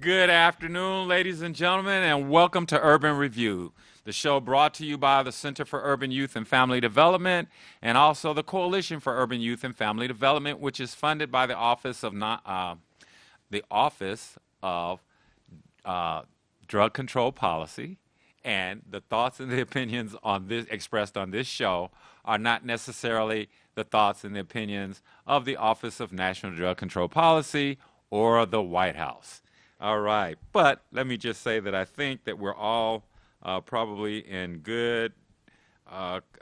Good afternoon, ladies and gentlemen, and welcome to Urban Review, the show brought to you by the Center for Urban Youth and Family Development and also the Coalition for Urban Youth and Family Development, which is funded by the Office of Drug Control Policy. And the thoughts and the opinions on this expressed on this show are not necessarily the thoughts and the opinions of the Office of National Drug Control Policy or the White House. All right, but let me just say that I think that we're all probably in good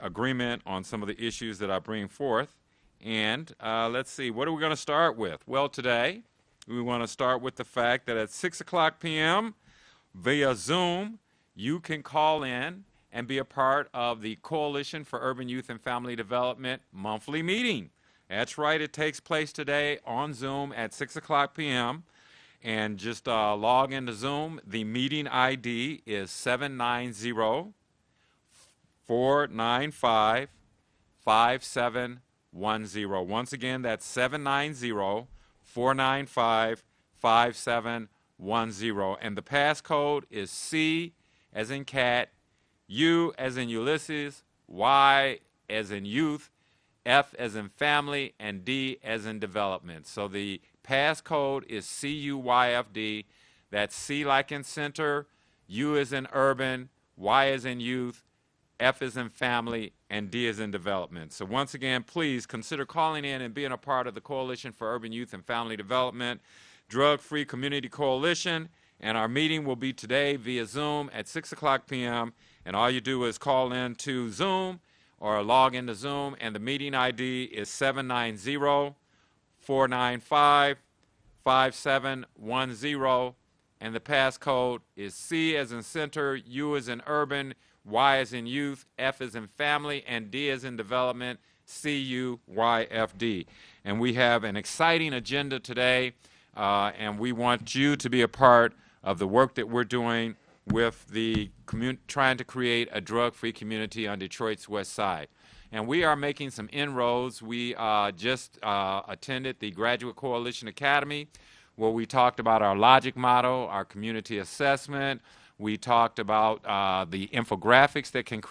agreement on some of the issues that I bring forth. And let's see, what are we going to start with? Well, today we want to start with the fact that at 6 o'clock p.m. via Zoom, you can call in and be a part of the Coalition for Urban Youth and Family Development monthly meeting. That's right, it takes place today on Zoom at 6 o'clock p.m. And just log into Zoom. The meeting ID is 790-495-5710. Once again, that's 790-495-5710. And the passcode is C as in cat, U as in Ulysses, Y as in youth, F as in family, and D as in development. So the passcode is CUYFD. That's C like in center, U as in urban, Y as in youth, F as in family, and D as in development. So once again, please consider calling in and being a part of the Coalition for Urban Youth and Family Development, Drug-Free Community Coalition. And our meeting will be today via Zoom at 6 o'clock p.m. And all you do is call in to Zoom or log into Zoom, and the meeting ID is 790-495-5710, and the passcode is C as in center, U as in urban, Y as in youth, F as in family, and D as in development, CUYFD. And we have an exciting agenda today, and we want you to be a part of the work that we're doing with the trying to create a drug-free community on Detroit's west side. And we are making some inroads. We just attended the Graduate Coalition Academy, where we talked about our logic model, our community assessment. We talked about the infographics that can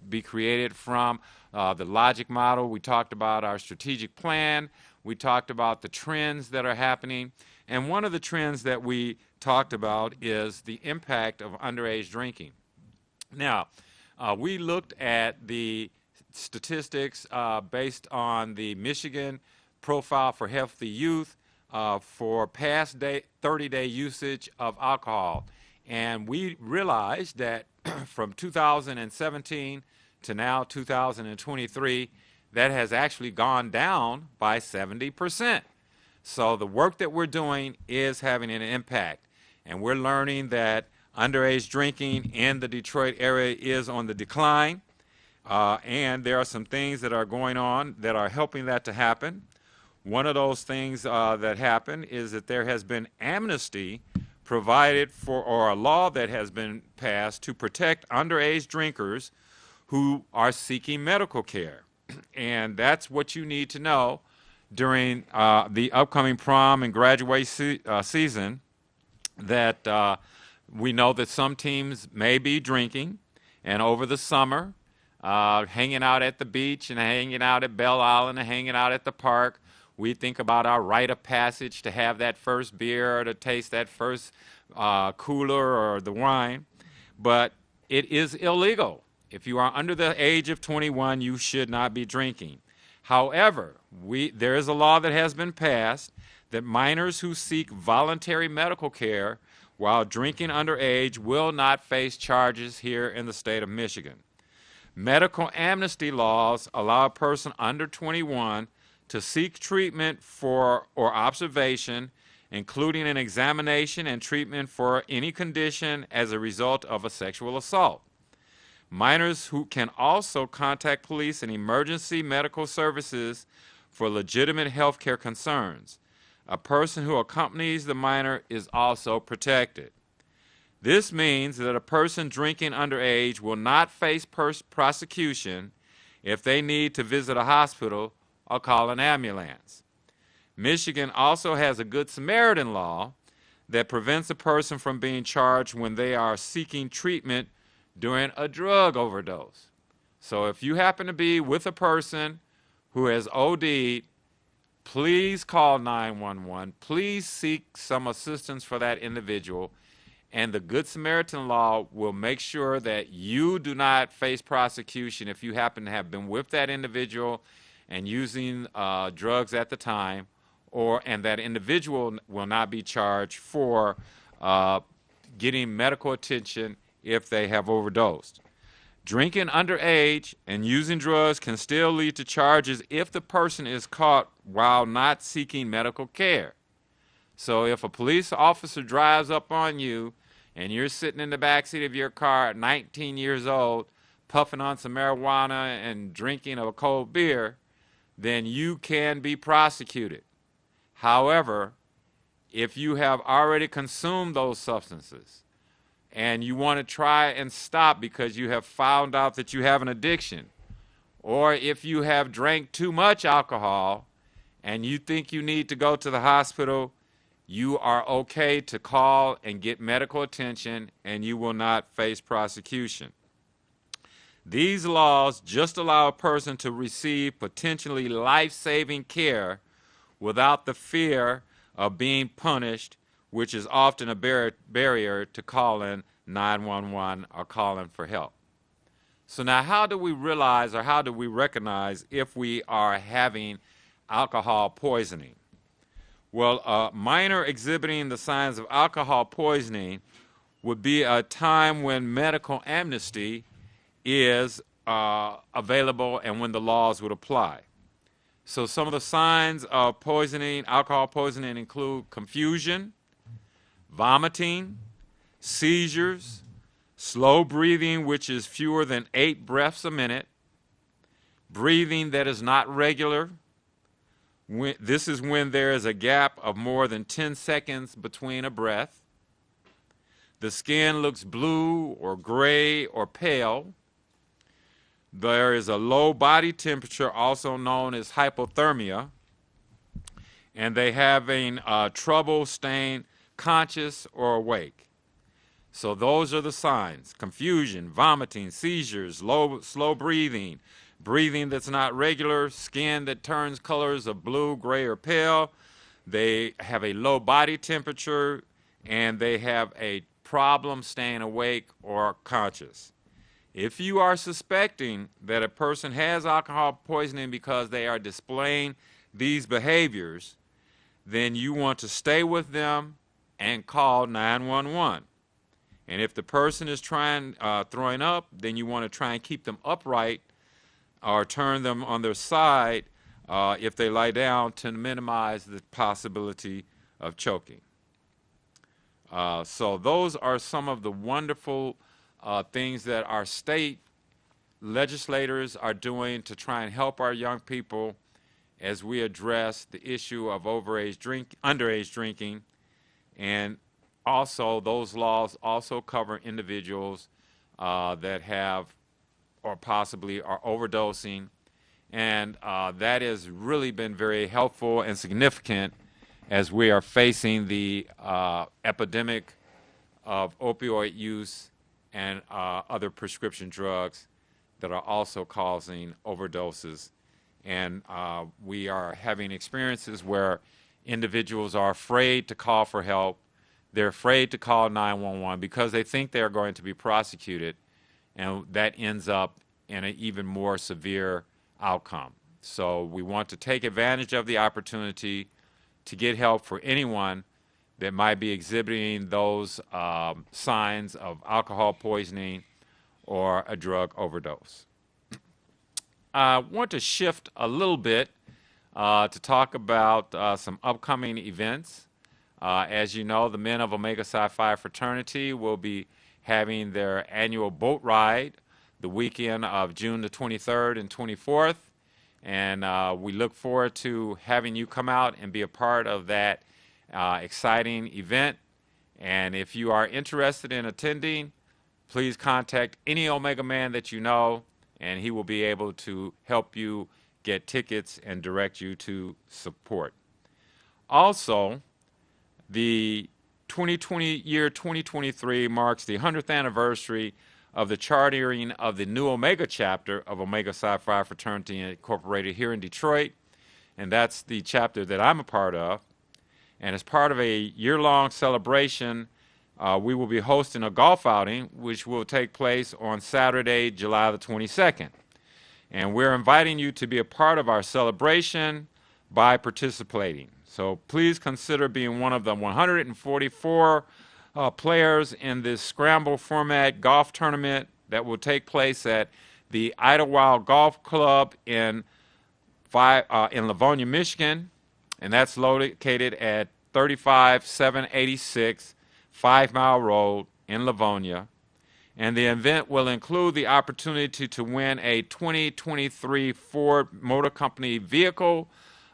be created from the logic model. We talked about our strategic plan. We talked about the trends that are happening. And one of the trends that we talked about is the impact of underage drinking. Now, we looked at the statistics based on the Michigan Profile for Healthy Youth for past 30-day usage of alcohol. And we realized that from 2017 to now 2023, that has actually gone down by 70%. So the work that we're doing is having an impact. And we're learning that underage drinking in the Detroit area is on the decline. And there are some things that are going on that are helping that to happen. One of those things that happen is that there has been amnesty provided for, or a law that has been passed to protect underage drinkers who are seeking medical care. And that's what you need to know during the upcoming prom and graduation season, that we know that some teams may be drinking, and over the summer, hanging out at the beach and hanging out at Belle Island and hanging out at the park, we think about our rite of passage to have that first beer or to taste that first cooler or the wine. But it is illegal. If you are under the age of 21, you should not be drinking. However, there is a law that has been passed that minors who seek voluntary medical care while drinking underage will not face charges here in the state of Michigan. Medical amnesty laws allow a person under 21 to seek treatment for or observation, including an examination and treatment for any condition as a result of a sexual assault. Minors who can also contact police and emergency medical services for legitimate health care concerns. A person who accompanies the minor is also protected. This means that a person drinking underage will not face prosecution if they need to visit a hospital or call an ambulance. Michigan also has a Good Samaritan law that prevents a person from being charged when they are seeking treatment during a drug overdose. So if you happen to be with a person who has OD'd, please call 911. Please seek some assistance for that individual. And the Good Samaritan law will make sure that you do not face prosecution if you happen to have been with that individual and using drugs at the time, and that individual will not be charged for getting medical attention if they have overdosed. Drinking underage and using drugs can still lead to charges if the person is caught while not seeking medical care. So if a police officer drives up on you and you're sitting in the backseat of your car at 19 years old, puffing on some marijuana and drinking a cold beer, then you can be prosecuted. However, if you have already consumed those substances and you want to try and stop because you have found out that you have an addiction, or if you have drank too much alcohol and you think you need to go to the hospital, you are okay to call and get medical attention, and you will not face prosecution. These laws just allow a person to receive potentially life-saving care without the fear of being punished, which is often a barrier to calling 911 or calling for help. So now how do we realize, or how do we recognize if we are having alcohol poisoning? Well, a minor exhibiting the signs of alcohol poisoning would be a time when medical amnesty is available and when the laws would apply. So some of the signs of poisoning, alcohol poisoning, include confusion, vomiting, seizures, slow breathing, which is fewer than 8 breaths a minute, breathing that is not regular. This is when there is a gap of more than 10 seconds between a breath. The skin looks blue or gray or pale. There is a low body temperature, also known as hypothermia, and they having trouble staying conscious or awake. So those are the signs: confusion, vomiting, seizures, slow breathing, breathing that's not regular, skin that turns colors of blue, gray, or pale. They have a low body temperature, and they have a problem staying awake or conscious. If you are suspecting that a person has alcohol poisoning because they are displaying these behaviors, then you want to stay with them and call 911. And if the person is throwing up, then you want to try and keep them upright or turn them on their side if they lie down, to minimize the possibility of choking. So those are some of the wonderful things that our state legislators are doing to try and help our young people as we address the issue of underage drinking. And also, those laws also cover individuals that have or possibly are overdosing. And that has really been very helpful and significant as we are facing the epidemic of opioid use and other prescription drugs that are also causing overdoses. And we are having experiences where individuals are afraid to call for help. They're afraid to call 911 because they think they're going to be prosecuted, and that ends up in an even more severe outcome. So we want to take advantage of the opportunity to get help for anyone that might be exhibiting those signs of alcohol poisoning or a drug overdose. I want to shift a little bit to talk about some upcoming events. As you know, the men of Omega Psi Phi fraternity will be having their annual boat ride the weekend of June the 23rd and 24th. And we look forward to having you come out and be a part of that exciting event. And if you are interested in attending, please contact any Omega man that you know, and he will be able to help you get tickets and direct you to support. Also, the year 2023 marks the 100th anniversary of the chartering of the new Omega chapter of Omega Psi Phi Fraternity Incorporated here in Detroit, and that's the chapter that I'm a part of. And as part of a year-long celebration, we will be hosting a golf outing, which will take place on Saturday, July the 22nd. And we're inviting you to be a part of our celebration by participating. So please consider being one of the 144 players in this scramble format golf tournament that will take place at the Idlewild Golf Club in Livonia, Michigan, and that's located at 35786 5 Mile Road in Livonia. And the event will include the opportunity to win a 2023 Ford Motor Company vehicle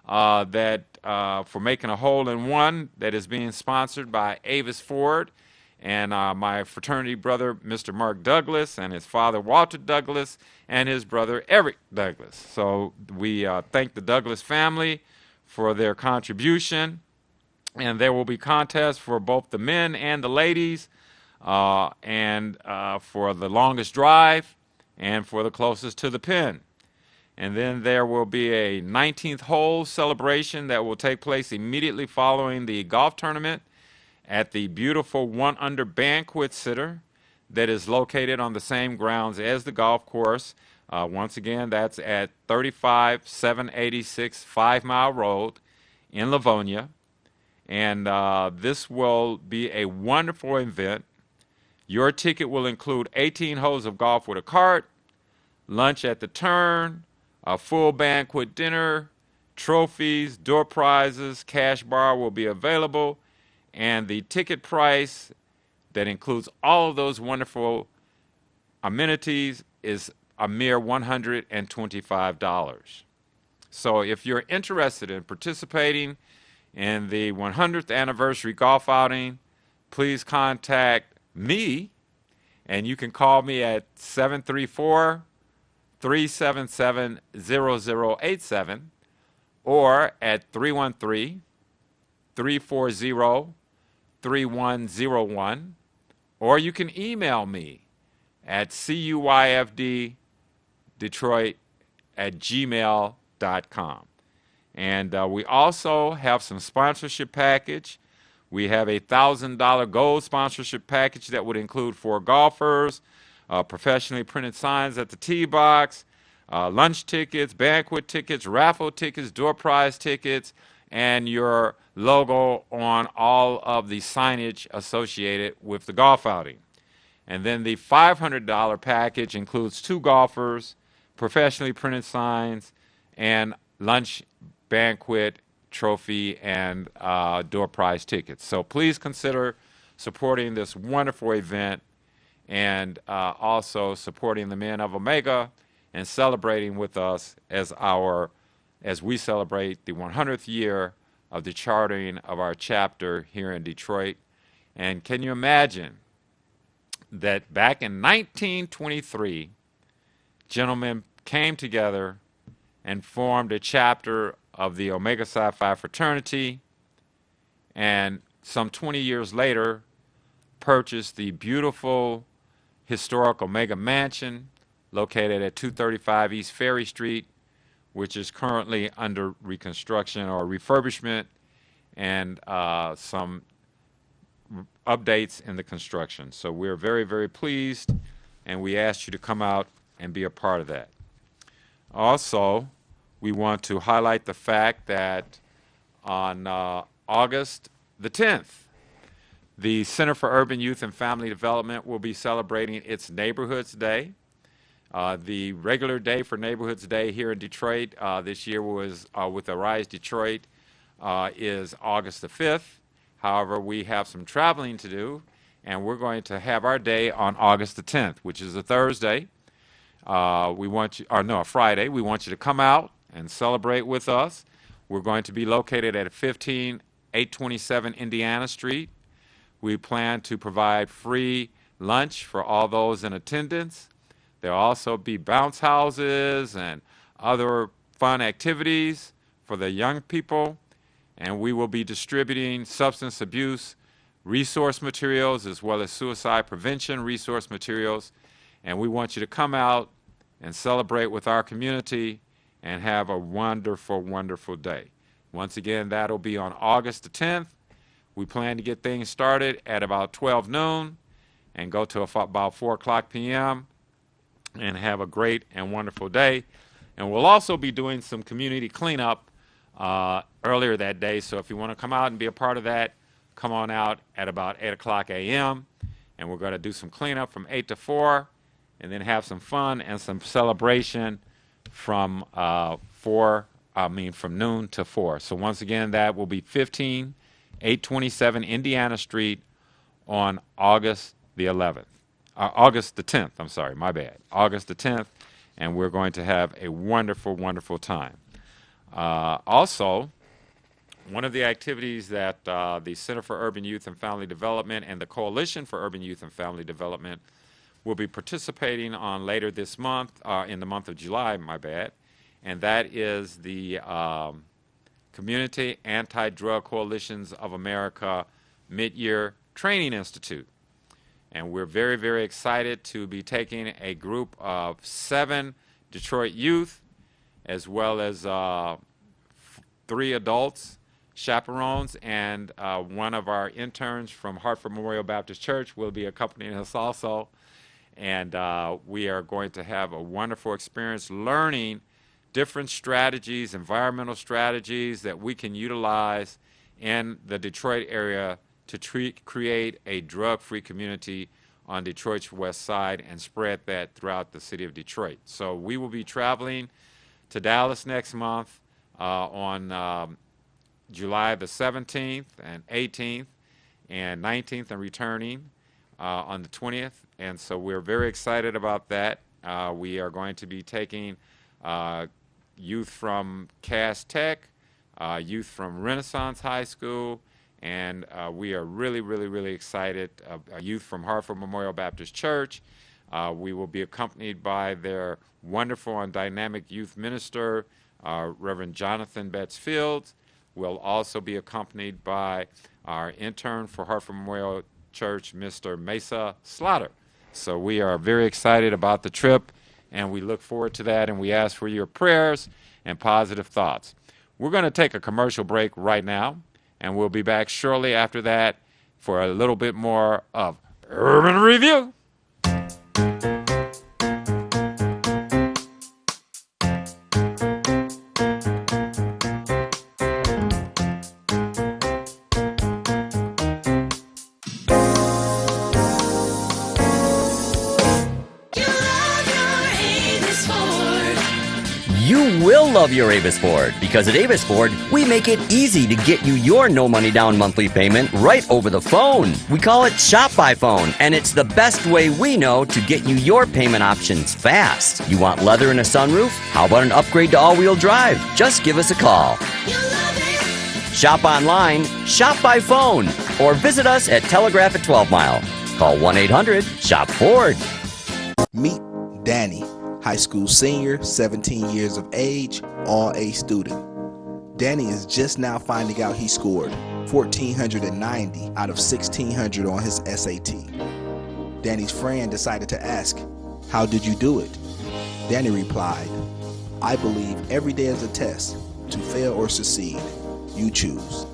for making a hole-in-one that is being sponsored by Avis Ford and my fraternity brother, Mr. Mark Douglas, and his father, Walter Douglas, and his brother, Eric Douglas. So we thank the Douglas family for their contribution. And there will be contests for both the men and the ladies, and for the longest drive and for the closest to the pin. And then there will be a 19th hole celebration that will take place immediately following the golf tournament at the beautiful One Under Banquet Center that is located on the same grounds as the golf course. Once again, that's at 35786 5 Mile Road in Livonia. And this will be a wonderful event. Your ticket will include 18 holes of golf with a cart, lunch at the turn, a full banquet dinner, trophies, door prizes, cash bar will be available, and the ticket price that includes all of those wonderful amenities is a mere $125. So if you're interested in participating in the 100th anniversary golf outing, please contact me, and you can call me at 734-377-0087 or at 313-340-3101, or you can email me at cuyfddetroit@gmail.com. And we also have some sponsorship package. We have a $1,000 gold sponsorship package that would include 4 golfers, professionally printed signs at the tee box, lunch tickets, banquet tickets, raffle tickets, door prize tickets, and your logo on all of the signage associated with the golf outing. And then the $500 package includes 2 golfers, professionally printed signs, and lunch, banquet, trophy, and door prize tickets. So please consider supporting this wonderful event, and also supporting the men of Omega and celebrating with us as we celebrate the 100th year of the chartering of our chapter here in Detroit. And can you imagine that back in 1923, gentlemen came together and formed a chapter of the Omega Psi Phi fraternity, and some 20 years later purchased the beautiful historic Omega Mansion located at 235 East Ferry Street, which is currently under reconstruction or refurbishment, and some updates in the construction. So we're very, very pleased, and we ask you to come out and be a part of that. Also, we want to highlight the fact that on August the 10th, the Center for Urban Youth and Family Development will be celebrating its Neighborhoods Day. The regular day for Neighborhoods Day here in Detroit this year was with Arise Detroit is August the 5th. However, we have some traveling to do, and we're going to have our day on August the 10th, which is a Thursday. A Friday. We want you to come out and celebrate with us. We're going to be located at 15827 Indiana Street. We plan to provide free lunch for all those in attendance. There'll also be bounce houses and other fun activities for the young people, and we will be distributing substance abuse resource materials as well as suicide prevention resource materials. And we want you to come out and celebrate with our community and have a wonderful, wonderful day. Once again, that'll be on August the 10th. We plan to get things started at about 12 noon and go to about 4 o'clock p.m. and have a great and wonderful day. And we'll also be doing some community cleanup earlier that day. So if you want to come out and be a part of that, come on out at about 8 o'clock a.m. And we're going to do some cleanup from 8 to 4 and then have some fun and some celebration from from noon to 4. So once again, that will be 15827 Indiana Street on August the 11th. August the 10th, I'm sorry, my bad. August the 10th, and we're going to have a wonderful, wonderful time. Also, one of the activities that the Center for Urban Youth and Family Development and the Coalition for Urban Youth and Family Development will be participating on later this month, in the month of July, my bad, and that is the Community Anti-Drug Coalitions of America Mid-Year Training Institute. And we're very, very excited to be taking a group of 7 Detroit youth as well as 3 adults, chaperones, and one of our interns from Hartford Memorial Baptist Church will be accompanying us also. And we are going to have a wonderful experience learning different strategies, environmental strategies that we can utilize in the Detroit area to create a drug-free community on Detroit's west side and spread that throughout the city of Detroit. So we will be traveling to Dallas next month on July the 17th and 18th and 19th, and returning on the 20th. And so we're very excited about that. We are going to be taking youth from Cass Tech, youth from Renaissance High School, and we are really, really, really excited. Youth from Hartford Memorial Baptist Church. We will be accompanied by their wonderful and dynamic youth minister, Reverend Jonathan Betts Fields. We'll also be accompanied by our intern for Hartford Memorial Church, Mr. Mesa Slaughter. So we are very excited about the trip, and we look forward to that, and we ask for your prayers and positive thoughts. We're going to take a commercial break right now, and we'll be back shortly after that for a little bit more of Urban Review. Love your Avis Ford, because at Avis Ford, we make it easy to get you your no money down monthly payment right over the phone. We call it Shop by Phone, and it's the best way we know to get you your payment options fast. You want leather and a sunroof? How about an upgrade to all-wheel drive? Just give us a call. You love it. Shop online, shop by phone, or visit us at Telegraph at 12 Mile. Call 1-800-SHOP-FORD. Meet Danny, high school senior, 17 years of age, all-A student. Danny is just now finding out he scored 1,490 out of 1,600 on his SAT. Danny's friend decided to ask, "How did you do it?" Danny replied, "I believe every day is a test. To fail or succeed, you choose."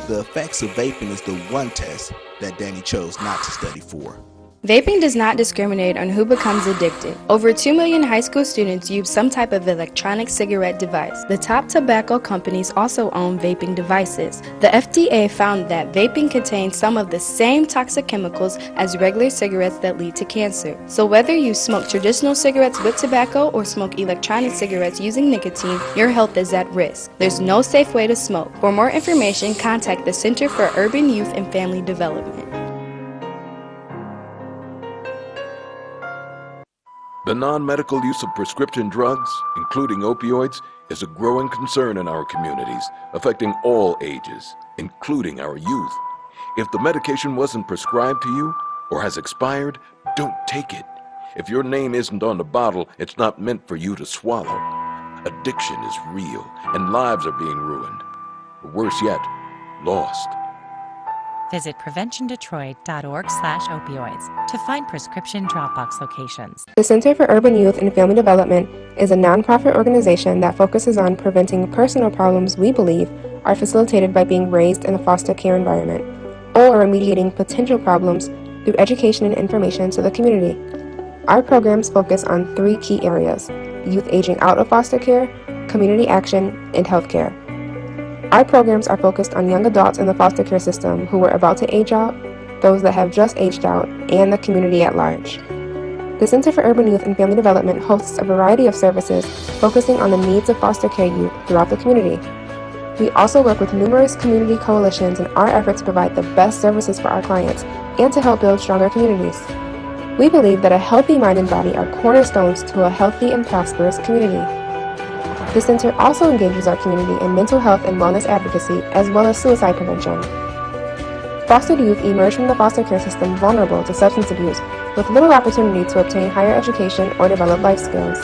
The effects of vaping is the one test that Danny chose not to study for. Vaping does not discriminate on who becomes addicted. Over 2 million high school students use some type of electronic cigarette device. The top tobacco companies also own vaping devices. The FDA found that vaping contains some of the same toxic chemicals as regular cigarettes that lead to cancer. So whether you smoke traditional cigarettes with tobacco or smoke electronic cigarettes using nicotine, your health is at risk. There's no safe way to smoke. For more information, contact the Center for Urban Youth and Family Development. The non-medical use of prescription drugs, including opioids, is a growing concern in our communities, affecting all ages, including our youth. If the medication wasn't prescribed to you or has expired, don't take it. If your name isn't on the bottle, it's not meant for you to swallow. Addiction is real, and lives are being ruined. Or worse yet, lost. Visit preventiondetroit.org/opioids to find prescription Dropbox locations. The Center for Urban Youth and Family Development is a nonprofit organization that focuses on preventing personal problems we believe are facilitated by being raised in a foster care environment, or remediating potential problems through education and information to the community. Our programs focus on 3 key areas: youth aging out of foster care, community action, and healthcare. Our programs are focused on young adults in the foster care system who are about to age out, those that have just aged out, and the community at large. The Center for Urban Youth and Family Development hosts a variety of services focusing on the needs of foster care youth throughout the community. We also work with numerous community coalitions in our effort to provide the best services for our clients and to help build stronger communities. We believe that a healthy mind and body are cornerstones to a healthy and prosperous community. The center also engages our community in mental health and wellness advocacy, as well as suicide prevention. Fostered youth emerge from the foster care system vulnerable to substance abuse, with little opportunity to obtain higher education or develop life skills.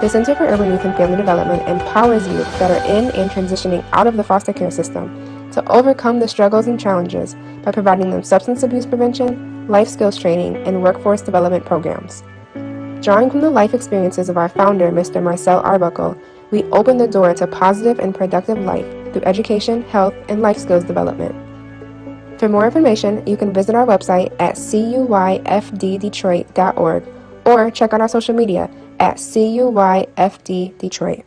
The Center for Urban Youth and Family Development empowers youth that are in and transitioning out of the foster care system to overcome the struggles and challenges by providing them substance abuse prevention, life skills training, and workforce development programs. Drawing from the life experiences of our founder, Mr. Marcel Arbuckle, we open the door to positive and productive life through education, health, and life skills development. For more information, you can visit our website at cuyfddetroit.org or check out our social media at cuyfddetroit.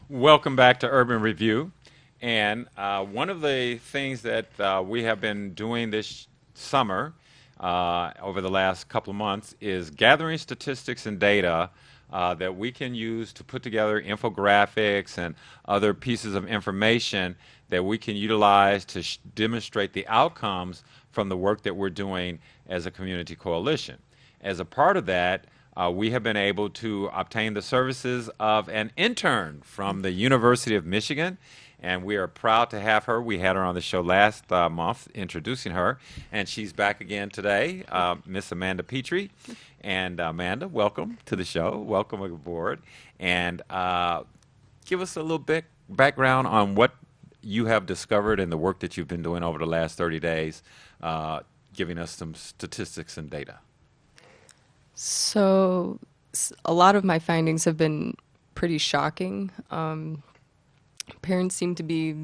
Welcome back to Urban Review. And one of the things that we have been doing this summer over the last couple of months is gathering statistics and data that we can use to put together infographics and other pieces of information that we can utilize to demonstrate the outcomes from the work that we're doing as a community coalition. As a part of that, we have been able to obtain the services of an intern from the University of Michigan, and we are proud to have her. We had her on the show last month introducing her, and she's back again today, Miss Amanda Petrie. And Amanda, welcome to the show. Welcome aboard. And give us a little bit background on what you have discovered and the work that you've been doing over the last 30 days, giving us some statistics and data. So a lot of my findings have been pretty shocking. Parents seem to be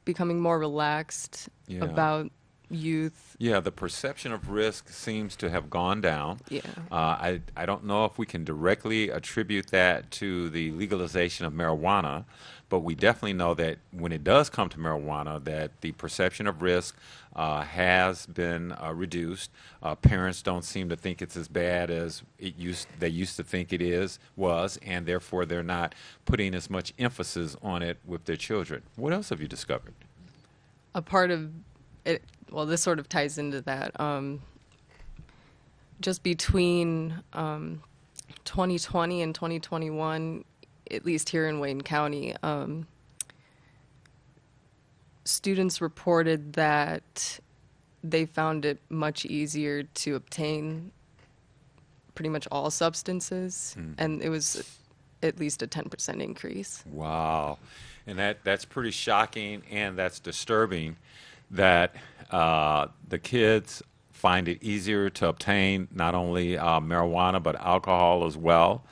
becoming more relaxed about youth. Yeah, the perception of risk seems to have gone down. Yeah. I don't know if we can directly attribute that to the legalization of marijuana, but we definitely know that when it does come to marijuana, that the perception of risk has been reduced. Parents don't seem to think it's as bad as they used to think it was, and therefore they're not putting as much emphasis on it with their children. What else have you discovered? A part of it, well, this sort of ties into that. Just between 2020 and 2021, at least here in Wayne County, students reported that they found it much easier to obtain pretty much all substances, and it was at least a 10% increase. Wow. And that's pretty shocking, and that's disturbing that the kids find it easier to obtain not only marijuana but alcohol as well.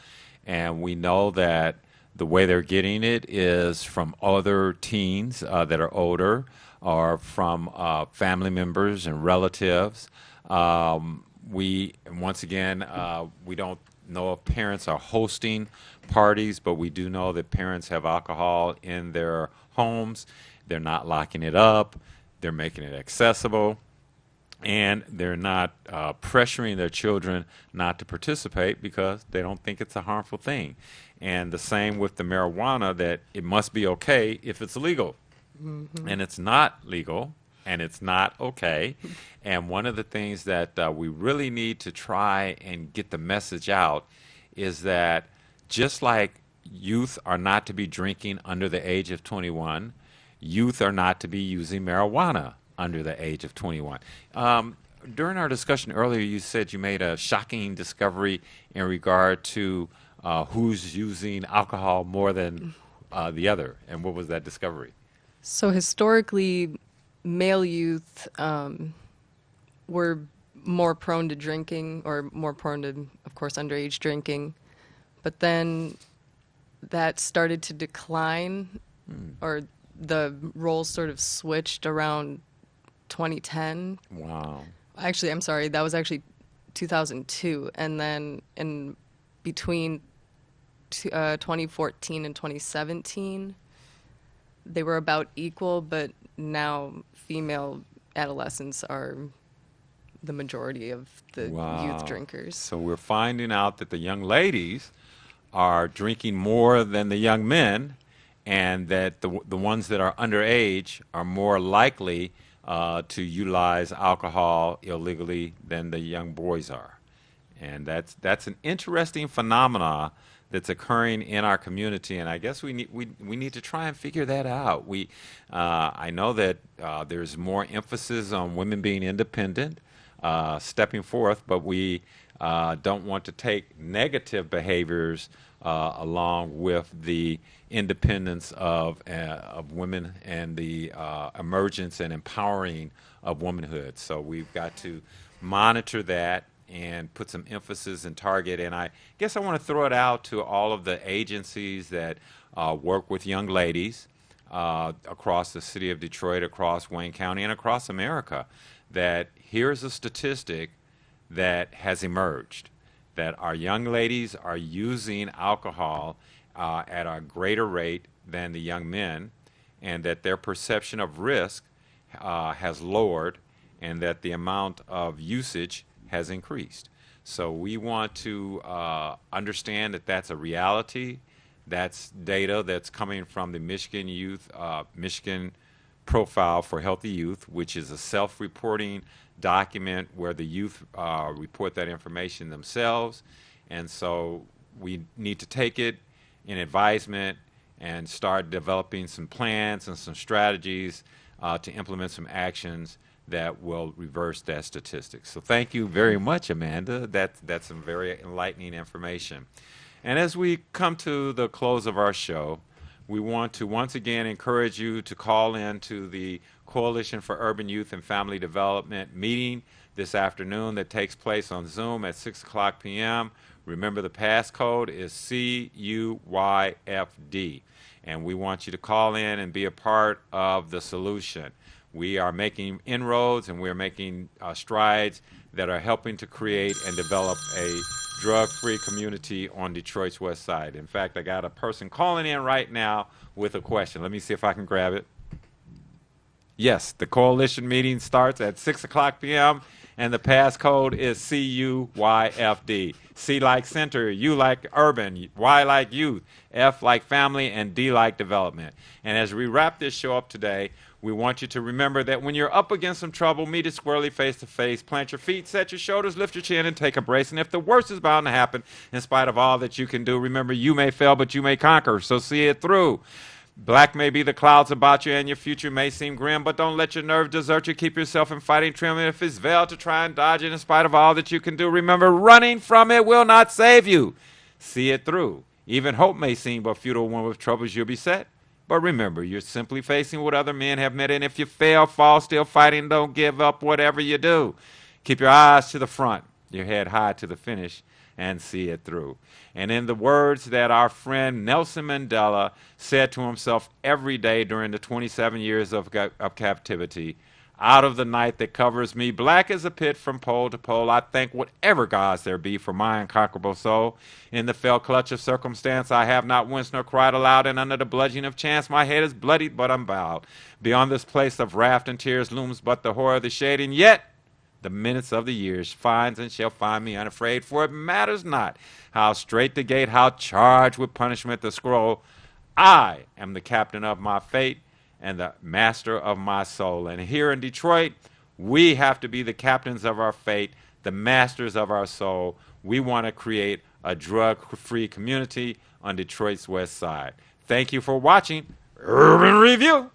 And we know that the way they're getting it is from other teens that are older or from family members and relatives. We don't know if parents are hosting parties, but we do know that parents have alcohol in their homes. They're not locking it up. They're making it accessible. And they're not pressuring their children not to participate because they don't think it's a harmful thing. And the same with the marijuana, that it must be okay if it's legal. Mm-hmm. And it's not legal, and it's not okay. And one of the things that we really need to try and get the message out is that just like youth are not to be drinking under the age of 21. Youth are not to be using marijuana under the age of 21. During our discussion earlier, you said you made a shocking discovery in regard to who's using alcohol more than the other. And what was that discovery? So historically, male youth were more prone to drinking, or more prone to, of course, underage drinking. But then that started to decline, or the roles sort of switched around 2010. Wow. Actually, I'm sorry, that was actually 2002. And then in between 2014 and 2017, they were about equal, but now female adolescents are the majority of the youth drinkers. So we're finding out that the young ladies are drinking more than the young men, and that the ones that are underage are more likely to utilize alcohol illegally than the young boys are. And that's an interesting phenomena that's occurring in our community, and I guess we need to try and figure that out. I know that there's more emphasis on women being independent, stepping forth, but we don't want to take negative behaviors along with the independence of women and the emergence and empowering of womanhood. So we've got to monitor that and put some emphasis and target. And I guess I want to throw it out to all of the agencies that work with young ladies across the city of Detroit, across Wayne County, and across America, that here's a statistic that has emerged, that our young ladies are using alcohol at a greater rate than the young men, and that their perception of risk has lowered, and that the amount of usage has increased. So we want to understand that that's a reality. That's data that's coming from the Michigan Michigan Profile for Healthy Youth, which is a self-reporting document where the youth report that information themselves. And so we need to take it in advisement and start developing some plans and some strategies to implement some actions that will reverse that statistic. So thank you very much, Amanda. That's some very enlightening information. And as we come to the close of our show, we want to once again encourage you to call in to the Coalition for Urban Youth and Family Development meeting this afternoon that takes place on Zoom at 6 o'clock p.m. Remember, the passcode is CUYFD. And we want you to call in and be a part of the solution. We are making inroads, and we're making strides that are helping to create and develop a drug-free community on Detroit's west side. In fact, I got a person calling in right now with a question. Let me see if I can grab it. Yes, the coalition meeting starts at 6 o'clock p.m., and the passcode is CUYFD. C like center, U like urban, Y like youth, F like family, and D like development. And as we wrap this show up today, we want you to remember that when you're up against some trouble, meet it squarely face to face, plant your feet, set your shoulders, lift your chin, and take a brace. And if the worst is bound to happen, in spite of all that you can do, remember you may fail, but you may conquer, so see it through. Black may be the clouds about you, and your future may seem grim, but don't let your nerve desert you. Keep yourself in fighting trim, and if it's veiled, to try and dodge it in spite of all that you can do. Remember, running from it will not save you. See it through. Even hope may seem but futile when with troubles you'll be set. But remember, you're simply facing what other men have met, and if you fail, fall still fighting, don't give up whatever you do. Keep your eyes to the front, your head high to the finish, and see it through. And in the words that our friend Nelson Mandela said to himself every day during the 27 years of captivity, out of the night that covers me, black as a pit from pole to pole, I thank whatever gods there be for my unconquerable soul. In the fell clutch of circumstance, I have not winced nor cried aloud, and under the bludgeoning of chance, my head is bloodied, but I'm bowed. Beyond this place of wrath and tears looms but the horror of the shade, and yet the minutes of the years finds and shall find me unafraid, for it matters not how straight the gate, how charged with punishment the scroll. I am the captain of my fate and the master of my soul. And here in Detroit, we have to be the captains of our fate, the masters of our soul. We want to create a drug-free community on Detroit's West Side. Thank you for watching Urban Review.